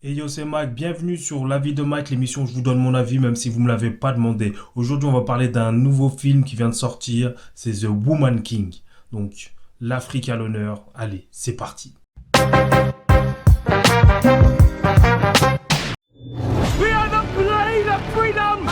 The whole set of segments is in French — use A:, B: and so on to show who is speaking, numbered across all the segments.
A: Et yo, c'est Mike, bienvenue sur l'avis de Mike, l'émission où je vous donne mon avis même si vous ne me l'avez pas demandé. Aujourd'hui, on va parler d'un nouveau film qui vient de sortir, c'est The Woman King. Donc, l'Afrique à l'honneur. Allez, c'est parti. We are the blade of freedom!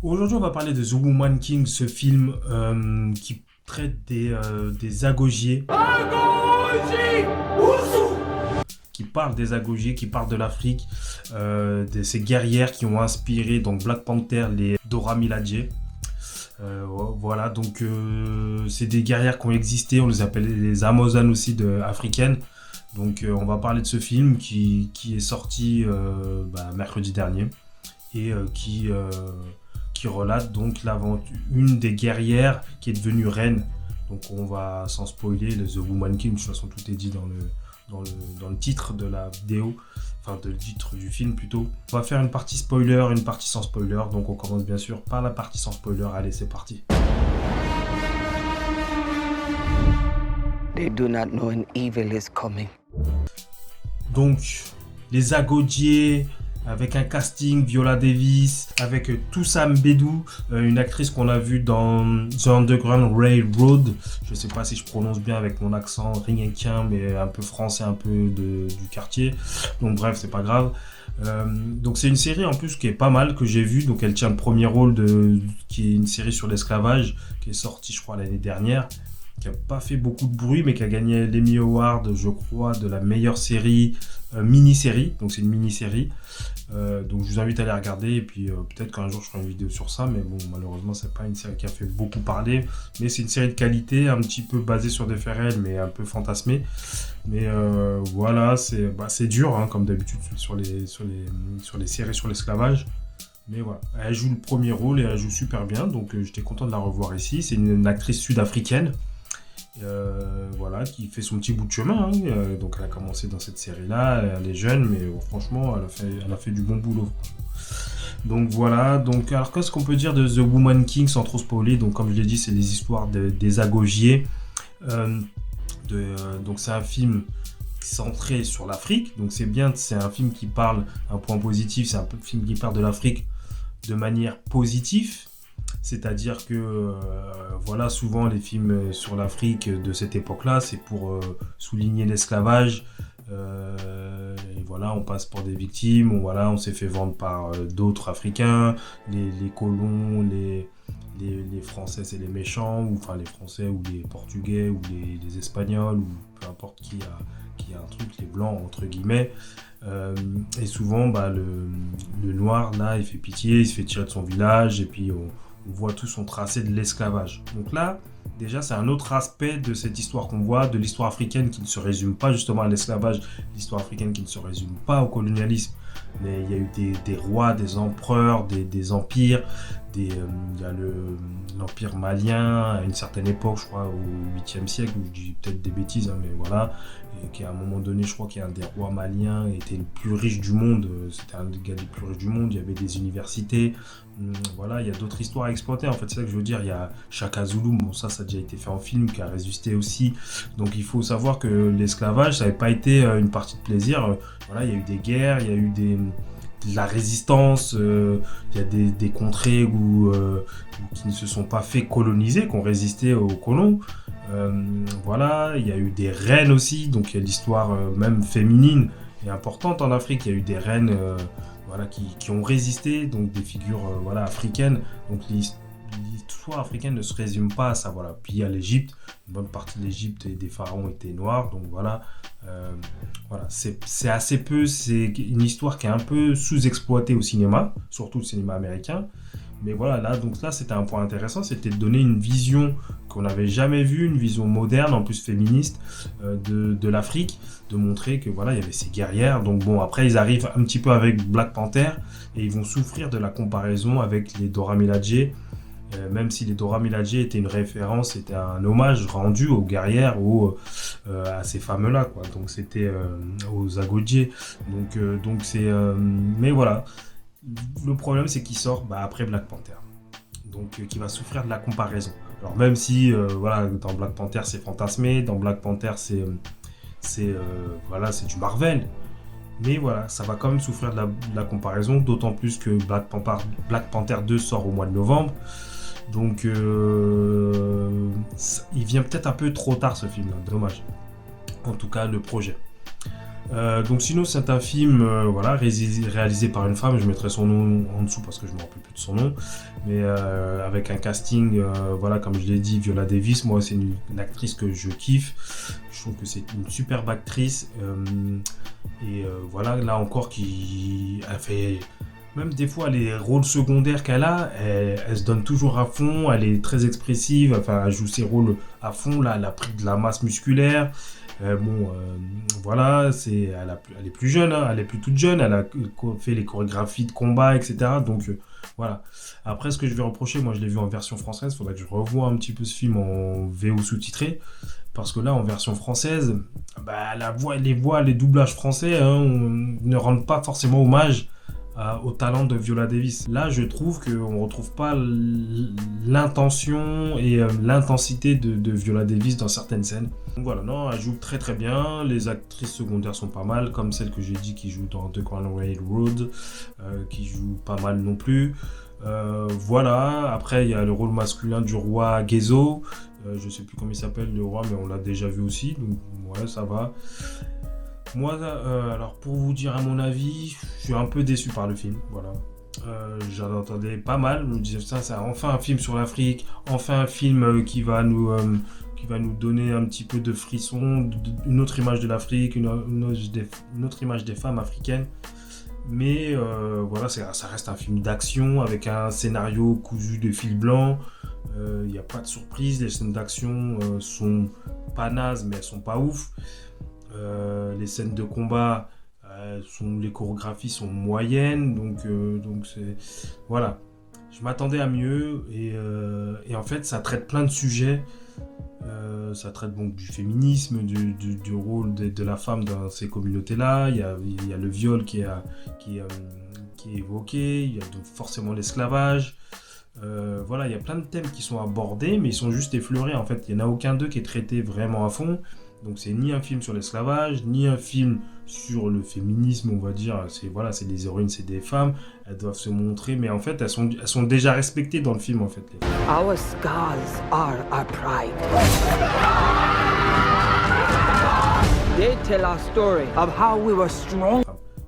A: Aujourd'hui, on va parler de The Woman King, ce film qui traite des agogiers. Qui parle des agogiers, qui parle de l'Afrique, de ces guerrières qui ont inspiré donc Black Panther, les Dora Milaje. Voilà, donc c'est des guerrières qui ont existé, on les appelle les Amazones aussi africaines. Donc on va parler de ce film qui est sorti mercredi dernier et qui relate donc l'aventure, une des guerrières qui est devenue reine. Donc on va sans spoiler, The Woman King, de toute façon tout est dit dans le titre de la vidéo, enfin de le titre du film plutôt. On va faire une partie spoiler, une partie sans spoiler, donc on commence bien sûr par la partie sans spoiler. Allez, c'est parti.
B: They do not know an evil is coming.
A: Donc, les agogiers, avec un casting, Viola Davis, avec Toussam Bedou, une actrice qu'on a vue dans The Underground Railroad. Je sais pas si je prononce bien avec mon accent rienquin, mais un peu français, un peu du quartier. Donc bref, c'est pas grave. Donc c'est une série en plus qui est pas mal, que j'ai vue. Donc elle tient le premier rôle qui est une série sur l'esclavage, qui est sortie je crois l'année dernière, qui a pas fait beaucoup de bruit, mais qui a gagné l'Emmy Award, je crois, de la meilleure série, mini-série. Donc c'est une mini-série. Donc je vous invite à aller regarder, et puis peut-être qu'un jour je ferai une vidéo sur ça, mais bon, malheureusement c'est pas une série qui a fait beaucoup parler, mais c'est une série de qualité, un petit peu basée sur des faits réels, mais un peu fantasmée. Mais voilà, c'est dur, hein, comme d'habitude sur les séries sur l'esclavage. Mais voilà, elle joue le premier rôle et elle joue super bien, donc j'étais content de la revoir ici. C'est une actrice sud-africaine, voilà, qui fait son petit bout de chemin, hein. Donc elle a commencé dans cette série-là, elle est jeune, mais franchement, elle a fait du bon boulot. Donc voilà, donc alors qu'est-ce qu'on peut dire de The Woman King sans trop spoiler? Donc comme je l'ai dit, c'est les histoires des agogiers. Donc c'est un film centré sur l'Afrique, donc c'est bien, c'est un film qui parle, un point positif, c'est un film qui parle de l'Afrique de manière positive. C'est-à-dire que voilà, souvent les films sur l'Afrique de cette époque-là, c'est pour souligner l'esclavage. Et voilà, on passe pour des victimes, on s'est fait vendre par d'autres Africains, les colons, les Français c'est les méchants, ou enfin les Français ou les Portugais ou les Espagnols, ou peu importe qui a un truc, les Blancs entre guillemets. Et souvent le noir là, il fait pitié, il se fait tirer de son village, et puis on voit tout son tracé de l'esclavage. Donc là, déjà, c'est un autre aspect de cette histoire qu'on voit, de l'histoire africaine qui ne se résume pas justement à l'esclavage, l'histoire africaine qui ne se résume pas au colonialisme, mais il y a eu des rois, des empereurs, des empires, il y a l'empire malien à une certaine époque, je crois au 8e siècle, je dis peut-être des bêtises, hein, mais voilà, et qui à un moment donné, je crois qu'il y a un des rois maliens était le plus riche du monde, c'était un des gars les plus riches du monde, il y avait des universités, voilà, il y a d'autres histoires à exploiter, en fait, c'est ça que je veux dire. Il y a Shaka Zulu, bon ça a déjà été fait en film, qui a résisté aussi, donc il faut savoir que l'esclavage, ça n'avait pas été une partie de plaisir. Voilà, il y a eu des guerres, il y a eu de la résistance, il y a des contrées qui ne se sont pas fait coloniser, qui ont résisté aux colons. Voilà, il y a eu des reines aussi, donc il y a l'histoire même féminine est importante en Afrique. Il y a eu des reines voilà, qui ont résisté, donc des figures voilà, africaines. Donc l'histoire africaine ne se résume pas à ça. Voilà. Puis il y a l'Égypte, une bonne partie de l'Égypte et des pharaons étaient noirs, donc voilà. Voilà, c'est assez peu, c'est une histoire qui est un peu sous-exploitée au cinéma, surtout le cinéma américain. Mais voilà, là c'était un point intéressant, c'était de donner une vision qu'on n'avait jamais vue, une vision moderne, en plus féministe, de l'Afrique, de montrer que voilà, il y avait ces guerrières. Donc bon, après ils arrivent un petit peu avec Black Panther et ils vont souffrir de la comparaison avec les Dora Milaje. Même si les Dora Milaje étaient une référence, c'était un hommage rendu aux guerrières ou à ces femmes-là, quoi. Donc c'était aux agogiers. Donc c'est, mais voilà. Le problème, c'est qu'il sort après Black Panther, donc qui va souffrir de la comparaison. Alors même si voilà, dans Black Panther c'est fantasmé, dans Black Panther c'est voilà, c'est du Marvel, Mais voilà, ça va quand même souffrir de la comparaison, d'autant plus que Black Panther 2 sort au mois de novembre. Donc il vient peut-être un peu trop tard ce film là, dommage. En tout cas le projet. Donc sinon c'est un film voilà, réalisé par une femme, je mettrai son nom en dessous parce que je ne me rappelle plus de son nom, mais avec un casting, voilà, comme je l'ai dit, Viola Davis, moi c'est une actrice que je kiffe, je trouve que c'est une superbe actrice, voilà, là encore qui a fait, même des fois les rôles secondaires qu'elle a, elle se donne toujours à fond, elle est très expressive, enfin elle joue ses rôles à fond, là elle a pris de la masse musculaire. Voilà, elle est plus jeune, hein, elle est plus toute jeune, elle a fait les chorégraphies de combat, etc. Donc voilà. Après, ce que je vais reprocher, moi je l'ai vu en version française, il faudrait que je revoie un petit peu ce film en VO sous-titré, parce que là, en version française, bah, les doublages français ne rendent pas forcément hommage au talent de Viola Davis. Là, je trouve qu'on ne retrouve pas l'intention et l'intensité de Viola Davis dans certaines scènes. Donc voilà, non, elle joue très très bien. Les actrices secondaires sont pas mal, comme celle que j'ai dit qui joue dans The Crown Railroad, qui joue pas mal non plus. Voilà, après il y a le rôle masculin du roi Gezo. Je sais plus comment il s'appelle le roi, mais on l'a déjà vu aussi, donc ouais, ça va. Moi, alors pour vous dire à mon avis, je suis un peu déçu par le film, voilà. J'en entendais pas mal, je me disais ça, c'est enfin un film sur l'Afrique, enfin un film qui va nous donner un petit peu de frisson, une autre image de l'Afrique, une autre image des femmes africaines. Mais voilà, ça reste un film d'action avec un scénario cousu de fil blanc. Il n'y a pas de surprise, les scènes d'action sont pas nazes, mais elles sont pas ouf. Les scènes de combat, les chorégraphies sont moyennes, donc c'est voilà. Je m'attendais à mieux et en fait ça traite plein de sujets. Ça traite donc du féminisme, du rôle de la femme dans ces communautés-là. Il y a le viol qui est évoqué, il y a donc forcément l'esclavage. Voilà, il y a plein de thèmes qui sont abordés, mais ils sont juste effleurés. En fait, il n'y en a aucun d'eux qui est traité vraiment à fond. Donc c'est ni un film sur l'esclavage, ni un film sur le féminisme, on va dire. C'est des héroïnes, c'est des femmes, elles doivent se montrer, mais en fait elles sont déjà respectées dans le film en fait.
B: Our scars are our pride. They tell our story of how we were strong.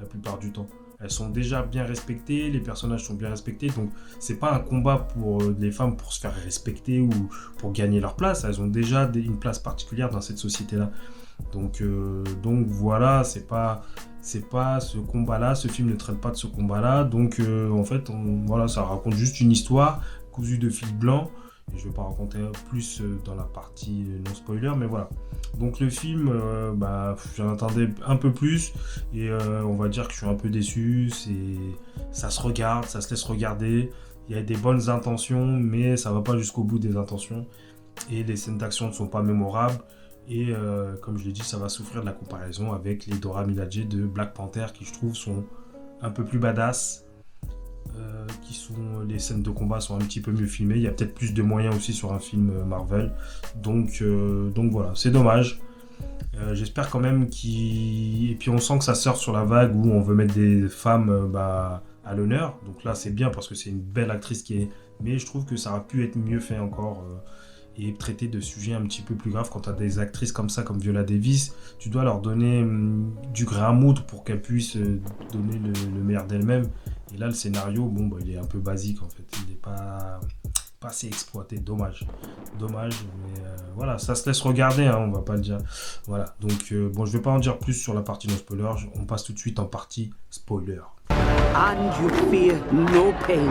A: La plupart du temps. Elles sont déjà bien respectées, les personnages sont bien respectés, donc c'est pas un combat pour les femmes pour se faire respecter ou pour gagner leur place, elles ont déjà une place particulière dans cette société-là. Donc voilà, c'est pas ce combat-là, ce film ne traite pas de ce combat-là, donc en fait, voilà, ça raconte juste une histoire cousue de fil blanc. Et je ne vais pas raconter plus dans la partie non spoiler, mais voilà. Donc le film, j'en attendais un peu plus et on va dire que je suis un peu déçu. Ça se regarde, ça se laisse regarder. Il y a des bonnes intentions, mais ça ne va pas jusqu'au bout des intentions. Et les scènes d'action ne sont pas mémorables. Et comme je l'ai dit, ça va souffrir de la comparaison avec les Dora Milaje de Black Panther qui, je trouve, sont un peu plus badass. Les scènes de combat sont un petit peu mieux filmées, il y a peut-être plus de moyens aussi sur un film Marvel, donc voilà, c'est dommage. J'espère quand même et puis on sent que ça sort sur la vague où on veut mettre des femmes à l'honneur, donc là c'est bien parce que c'est une belle actrice mais je trouve que ça aurait pu être mieux fait encore et traiter de sujets un petit peu plus graves. Quand tu as des actrices comme ça, comme Viola Davis, tu dois leur donner du grain à moudre pour qu'elles puissent donner le meilleur d'elles-mêmes. Et là, le scénario, il est un peu basique en fait. Il n'est pas assez exploité. Dommage, mais voilà, ça se laisse regarder, hein, on va pas le dire. Voilà, donc je vais pas en dire plus sur la partie non spoiler. On passe tout de suite en partie spoiler.
B: And you fear no pain.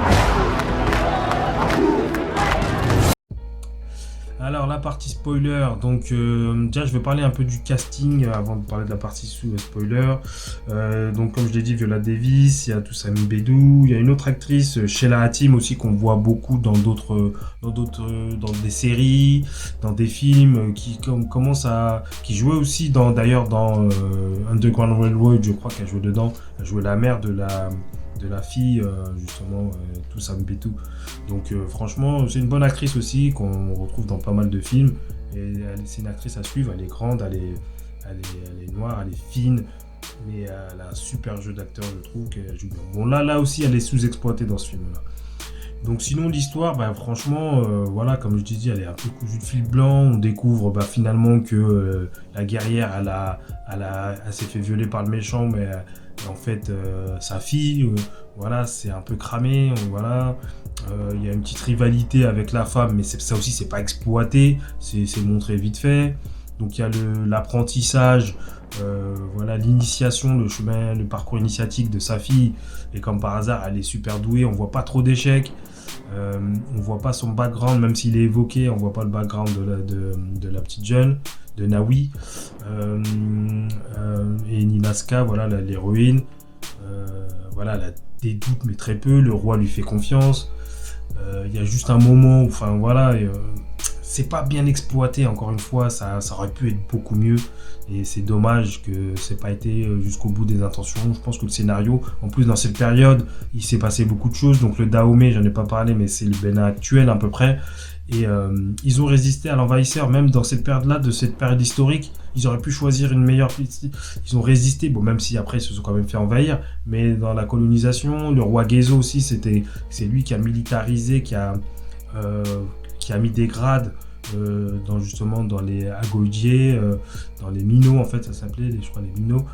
A: Alors la partie spoiler, donc déjà je vais parler un peu du casting avant de parler de la partie spoiler. Donc comme je l'ai dit, Viola Davis, il y a Toussaint Mbédou, il y a une autre actrice, Sheila Hatim aussi, qu'on voit beaucoup dans des séries, dans des films, qui jouait aussi dans Underground Railroad, je crois qu'elle jouait dedans, elle jouait la mère de la fille, justement, Toussaint Mbédou. Donc franchement, c'est une bonne actrice aussi, qu'on retrouve dans pas mal de films. Et c'est une actrice à suivre, elle est grande, elle est noire, elle est fine. Mais elle a un super jeu d'acteur, je trouve qu'elle joue bien. Bon, là aussi, elle est sous-exploitée dans ce film-là. Donc sinon l'histoire, franchement, voilà, comme je disais, elle est un peu cousue de fil blanc. On découvre finalement que la guerrière, elle s'est fait violer par le méchant, mais en fait, sa fille, voilà, c'est un peu cramé, voilà. Il y a une petite rivalité avec la femme, mais ça aussi, c'est pas exploité, c'est montré vite fait. Donc il y a l'apprentissage, voilà, l'initiation, le chemin, le parcours initiatique de sa fille. Et comme par hasard, elle est super douée, on voit pas trop d'échecs. On voit pas son background, même s'il est évoqué, on voit pas le background de la petite jeune, de Naoui. Et Ninaska, voilà, l'héroïne. Voilà, elle a des doutes, mais très peu. Le roi lui fait confiance. Il y a juste un moment où, enfin voilà, c'est pas bien exploité, encore une fois, ça aurait pu être beaucoup mieux. Et c'est dommage que c'est pas été jusqu'au bout des intentions. Je pense que le scénario, en plus dans cette période, il s'est passé beaucoup de choses. Donc le Dahomey, j'en ai pas parlé, mais c'est le Bénin actuel à peu près. Et ils ont résisté à l'envahisseur, même dans cette période-là, de cette période historique. Ils auraient pu choisir une meilleure... Ils ont résisté, bon, même si après ils se sont quand même fait envahir. Mais dans la colonisation, le roi Guézo aussi, c'est lui qui a militarisé, qui a mis des grades dans les agodiers, dans les minots en fait, ça s'appelait, je crois, les minots.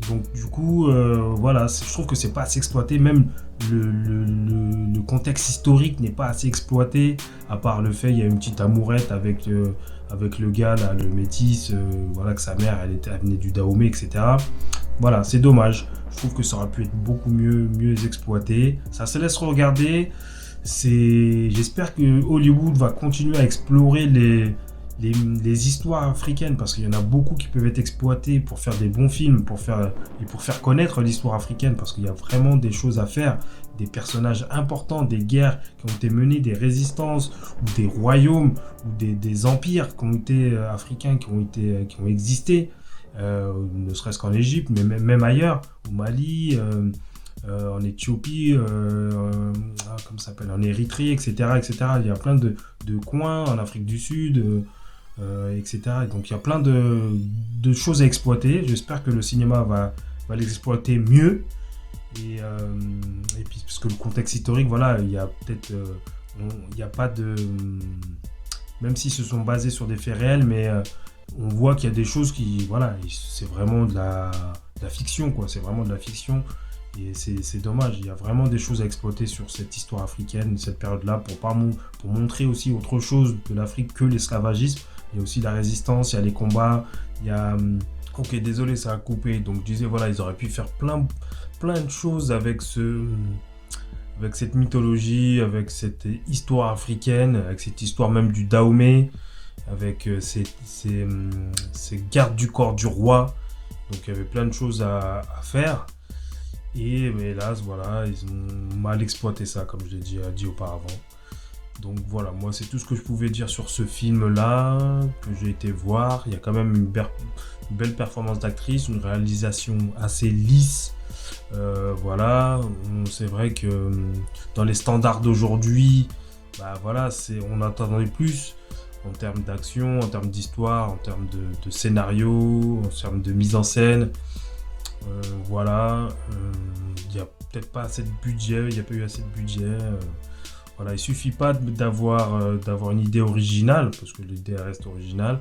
A: Donc du coup, voilà, je trouve que c'est pas assez exploité, même le contexte historique n'est pas assez exploité, à part le fait il y a une petite amourette avec le gars là, le métis, voilà, que sa mère elle venait du Dahomey, etc. Voilà, c'est dommage. Je trouve que ça aurait pu être beaucoup mieux exploité. Ça se laisse regarder. J'espère que Hollywood va continuer à explorer les histoires africaines, parce qu'il y en a beaucoup qui peuvent être exploitées pour faire des bons films, pour faire connaître l'histoire africaine, parce qu'il y a vraiment des choses à faire, des personnages importants, des guerres qui ont été menées, des résistances, ou des royaumes, ou des empires qui ont été africains, qui ont existé, ne serait-ce qu'en Égypte, mais même ailleurs, au Mali, en Éthiopie, comment ça s'appelle, en Érythrée, etc., etc. Il y a plein de coins en Afrique du Sud, etc. Et donc il y a plein de choses à exploiter. J'espère que le cinéma va les exploiter mieux. Et puis parce que le contexte historique, voilà, il y a peut-être, il n'y a pas de, même s'ils se sont basés sur des faits réels, mais on voit qu'il y a des choses qui, voilà, c'est vraiment de la fiction, quoi. C'est vraiment de la fiction. Et c'est dommage, il y a vraiment des choses à exploiter sur cette histoire africaine, cette période-là, pour montrer aussi autre chose de l'Afrique que l'esclavagisme. Il y a aussi la résistance, il y a les combats, il y a... Ok, désolé, ça a coupé. Donc je disais, voilà, ils auraient pu faire plein de choses avec cette mythologie, avec cette histoire africaine, avec cette histoire même du Dahomey, avec ces gardes du corps du roi. Donc il y avait plein de choses à faire. Et hélas, voilà, ils ont mal exploité ça, comme je l'ai dit auparavant. Donc voilà, moi c'est tout ce que je pouvais dire sur ce film-là, que j'ai été voir. Il y a quand même une belle performance d'actrice, une réalisation assez lisse. Voilà, c'est vrai que dans les standards d'aujourd'hui, voilà, on attendait plus en termes d'action, en termes d'histoire, en termes de scénario, en termes de mise en scène. Voilà, il n'y a peut-être pas assez de budget, il n'y a pas eu assez de budget. Voilà, il suffit pas d'avoir une idée originale, parce que l'idée reste originale.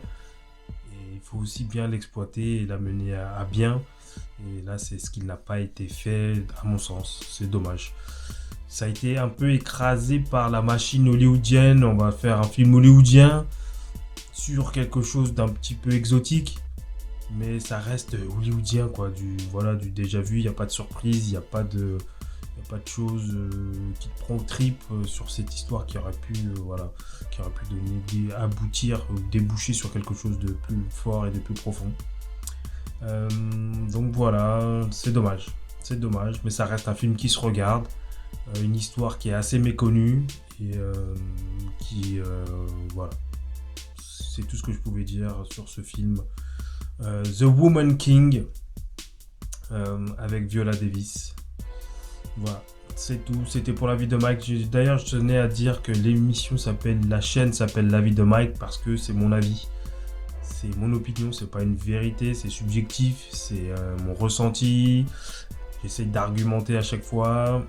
A: Et il faut aussi bien l'exploiter et la mener à bien. Et là, c'est ce qui n'a pas été fait, à mon sens. C'est dommage. Ça a été un peu écrasé par la machine hollywoodienne. On va faire un film hollywoodien sur quelque chose d'un petit peu exotique. Mais ça reste hollywoodien, quoi, du déjà vu. Il n'y a pas de surprise, il n'y a pas de choses qui te prend au trip sur cette histoire qui aurait pu aboutir ou déboucher sur quelque chose de plus fort et de plus profond. Donc voilà, c'est dommage, mais ça reste un film qui se regarde, une histoire qui est assez méconnue et voilà, c'est tout ce que je pouvais dire sur ce film. The Woman King avec Viola Davis. Voilà, c'est tout. C'était pour la vie de Mike. D'ailleurs, je tenais à dire que la chaîne s'appelle La vie de Mike parce que c'est mon avis. c'est mon opinion, c'est pas une vérité, c'est subjectif, c'est mon ressenti. J'essaye d'argumenter à chaque fois.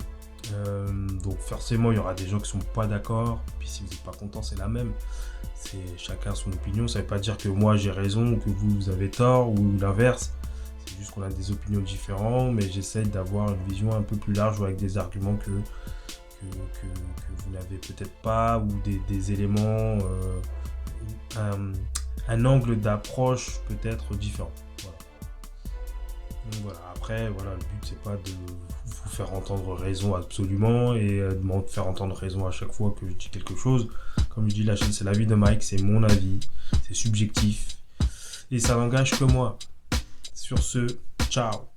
A: Donc forcément, il y aura des gens qui sont pas d'accord. Puis si vous n'êtes pas content, c'est la même. C'est chacun son opinion. Ça veut pas dire que moi j'ai raison ou que vous avez tort ou l'inverse. C'est juste qu'on a des opinions différentes, mais j'essaye d'avoir une vision un peu plus large ou avec des arguments que vous n'avez peut-être pas ou des éléments, un angle d'approche peut-être différent. Voilà. Donc voilà, après, voilà, le but c'est pas de vous faire entendre raison absolument et de me faire entendre raison à chaque fois que je dis quelque chose. Comme je dis, la chaîne c'est l'avis de Mike, c'est mon avis, c'est subjectif et ça n'engage que moi. Sur ce, ciao.